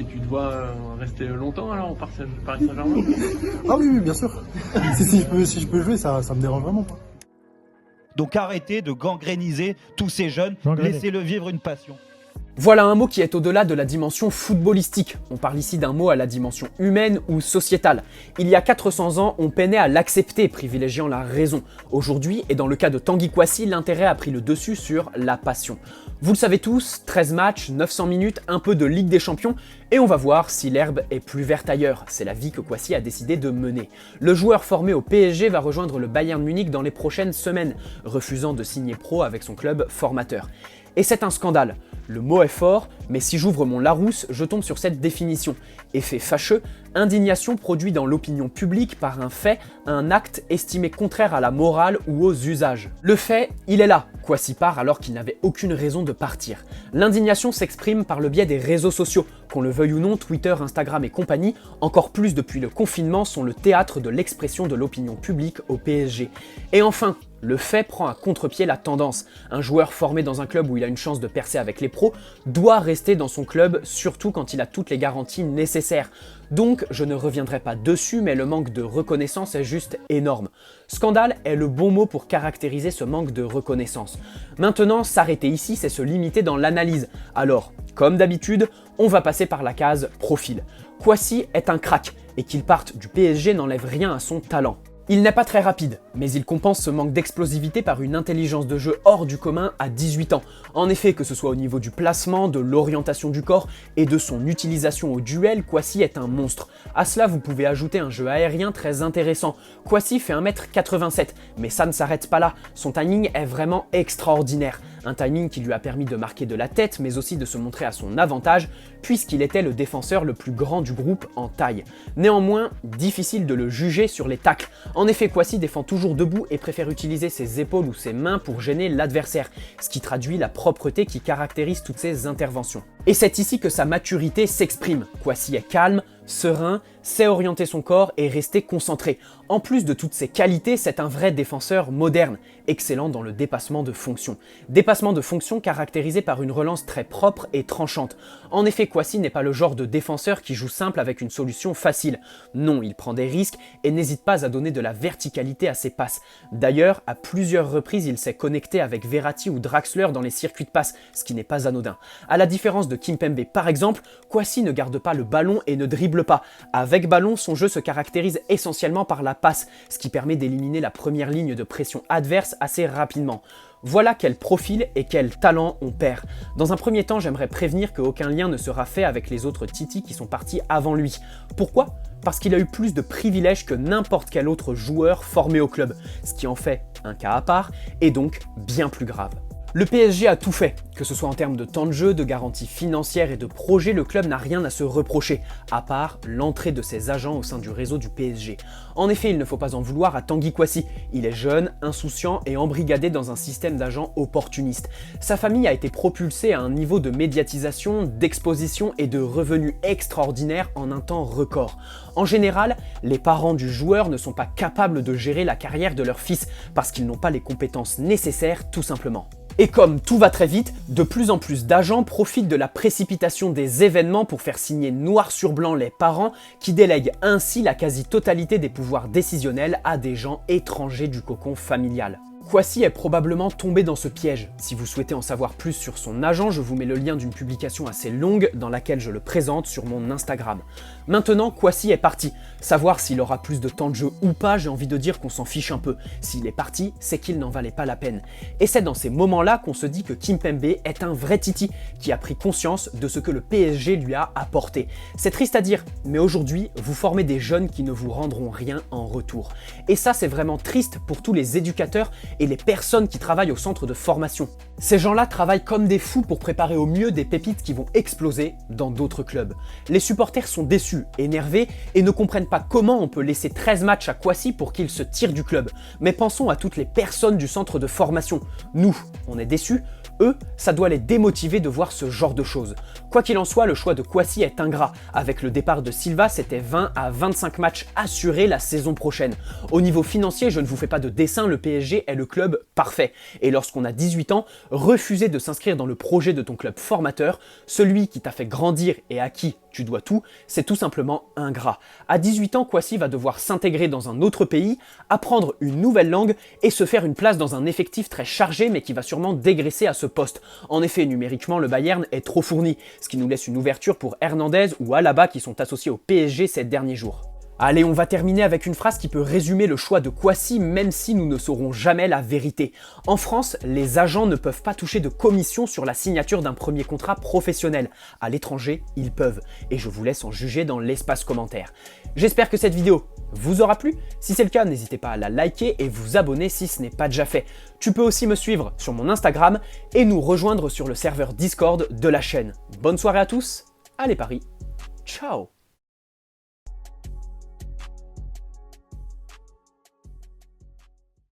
Et tu te vois rester longtemps alors au Paris Saint-Germain? Ah oui, oui, bien sûr. Si je peux jouer, ça me dérange vraiment pas. Donc arrêtez de gangréniser tous ces jeunes, laissez-le vivre une passion. Voilà un mot qui est au-delà de la dimension footballistique. On parle ici d'un mot à la dimension humaine ou sociétale. Il y a 400 ans, on peinait à l'accepter, privilégiant la raison. Aujourd'hui, et dans le cas de Tanguy Kouassi, l'intérêt a pris le dessus sur la passion. Vous le savez tous, 13 matchs, 900 minutes, un peu de Ligue des Champions, et on va voir si l'herbe est plus verte ailleurs. C'est la vie que Kouassi a décidé de mener. Le joueur formé au PSG va rejoindre le Bayern Munich dans les prochaines semaines, refusant de signer pro avec son club formateur. Et c'est un scandale. Le mot est fort, mais si j'ouvre mon Larousse, je tombe sur cette définition. Effet fâcheux, indignation produite dans l'opinion publique par un fait, un acte estimé contraire à la morale ou aux usages. Le fait, il est là. Kouassi part alors qu'il n'avait aucune raison de partir. L'indignation s'exprime par le biais des réseaux sociaux. Qu'on le veuille ou non, Twitter, Instagram et compagnie, encore plus depuis le confinement, sont le théâtre de l'expression de l'opinion publique au PSG. Et enfin, le fait prend à contre-pied la tendance. Un joueur formé dans un club où il a une chance de percer avec les pros doit rester dans son club, surtout quand il a toutes les garanties nécessaires. Donc je ne reviendrai pas dessus, mais le manque de reconnaissance est juste énorme. Scandale est le bon mot pour caractériser ce manque de reconnaissance. Maintenant, s'arrêter ici, c'est se limiter dans l'analyse. Alors, comme d'habitude, on va passer par la case profil. Kouassi est un crack, et qu'il parte du PSG n'enlève rien à son talent. Il n'est pas très rapide, mais il compense ce manque d'explosivité par une intelligence de jeu hors du commun à 18 ans. En effet, que ce soit au niveau du placement, de l'orientation du corps et de son utilisation au duel, Kouassi est un monstre. À cela, vous pouvez ajouter un jeu aérien très intéressant. Kouassi fait 1m87, mais ça ne s'arrête pas là. Son timing est vraiment extraordinaire. Un timing qui lui a permis de marquer de la tête, mais aussi de se montrer à son avantage, puisqu'il était le défenseur le plus grand du groupe en taille. Néanmoins, difficile de le juger sur les tacles. En effet, Kouassi défend toujours debout et préfère utiliser ses épaules ou ses mains pour gêner l'adversaire, ce qui traduit la propreté qui caractérise toutes ses interventions. Et c'est ici que sa maturité s'exprime. Kouassi est calme, serein, sait orienter son corps et rester concentré. En plus de toutes ses qualités, c'est un vrai défenseur moderne, excellent dans le dépassement de fonction. Dépassement de fonction caractérisé par une relance très propre et tranchante. En effet, Kouassi n'est pas le genre de défenseur qui joue simple avec une solution facile. Non, il prend des risques et n'hésite pas à donner de la verticalité à ses passes. D'ailleurs, à plusieurs reprises, il s'est connecté avec Verratti ou Draxler dans les circuits de passe, ce qui n'est pas anodin. À la différence de Kimpembe par exemple, Kouassi ne garde pas le ballon et ne dribble pas. Avec ballon, son jeu se caractérise essentiellement par la passe, ce qui permet d'éliminer la première ligne de pression adverse assez rapidement. Voilà quel profil et quel talent on perd. Dans un premier temps, j'aimerais prévenir qu'aucun lien ne sera fait avec les autres Titi qui sont partis avant lui. Pourquoi ? Parce qu'il a eu plus de privilèges que n'importe quel autre joueur formé au club, ce qui en fait un cas à part et donc bien plus grave. Le PSG a tout fait, que ce soit en termes de temps de jeu, de garanties financières et de projets, le club n'a rien à se reprocher, à part l'entrée de ses agents au sein du réseau du PSG. En effet, il ne faut pas en vouloir à Tanguy Kouassi, il est jeune, insouciant et embrigadé dans un système d'agents opportunistes. Sa famille a été propulsée à un niveau de médiatisation, d'exposition et de revenus extraordinaires en un temps record. En général, les parents du joueur ne sont pas capables de gérer la carrière de leur fils, parce qu'ils n'ont pas les compétences nécessaires tout simplement. Et comme tout va très vite, de plus en plus d'agents profitent de la précipitation des événements pour faire signer noir sur blanc les parents qui délèguent ainsi la quasi-totalité des pouvoirs décisionnels à des gens étrangers du cocon familial. Kouassi est probablement tombé dans ce piège. Si vous souhaitez en savoir plus sur son agent, je vous mets le lien d'une publication assez longue dans laquelle je le présente sur mon Instagram. Maintenant, Kouassi est parti. Savoir s'il aura plus de temps de jeu ou pas, j'ai envie de dire qu'on s'en fiche un peu. S'il est parti, c'est qu'il n'en valait pas la peine. Et c'est dans ces moments-là qu'on se dit que Kimpembe est un vrai Titi qui a pris conscience de ce que le PSG lui a apporté. C'est triste à dire, mais aujourd'hui, vous formez des jeunes qui ne vous rendront rien en retour. Et ça, c'est vraiment triste pour tous les éducateurs et les personnes qui travaillent au centre de formation. Ces gens-là travaillent comme des fous pour préparer au mieux des pépites qui vont exploser dans d'autres clubs. Les supporters sont déçus, énervés et ne comprennent pas comment on peut laisser 13 matchs à Kouassi pour qu'il se tire du club. Mais pensons à toutes les personnes du centre de formation. Nous, on est déçus. Eux, ça doit les démotiver de voir ce genre de choses. Quoi qu'il en soit, le choix de Kouassi est ingrat. Avec le départ de Silva, c'était 20 à 25 matchs assurés la saison prochaine. Au niveau financier, je ne vous fais pas de dessin, le PSG est le club parfait. Et lorsqu'on a 18 ans, refuser de s'inscrire dans le projet de ton club formateur, celui qui t'a fait grandir et à qui tu dois tout, c'est tout simplement ingrat. À 18 ans, Kouassi va devoir s'intégrer dans un autre pays, apprendre une nouvelle langue et se faire une place dans un effectif très chargé mais qui va sûrement dégraisser à ce poste. En effet, numériquement, le Bayern est trop fourni, ce qui nous laisse une ouverture pour Hernandez ou Alaba qui sont associés au PSG ces derniers jours. Allez, on va terminer avec une phrase qui peut résumer le choix de Kouassi, même si nous ne saurons jamais la vérité. En France, les agents ne peuvent pas toucher de commission sur la signature d'un premier contrat professionnel. À l'étranger, ils peuvent. Et je vous laisse en juger dans l'espace commentaire. J'espère que cette vidéo vous aura plu. Si c'est le cas, n'hésitez pas à la liker et vous abonner si ce n'est pas déjà fait. Tu peux aussi me suivre sur mon Instagram et nous rejoindre sur le serveur Discord de la chaîne. Bonne soirée à tous, allez Paris, ciao!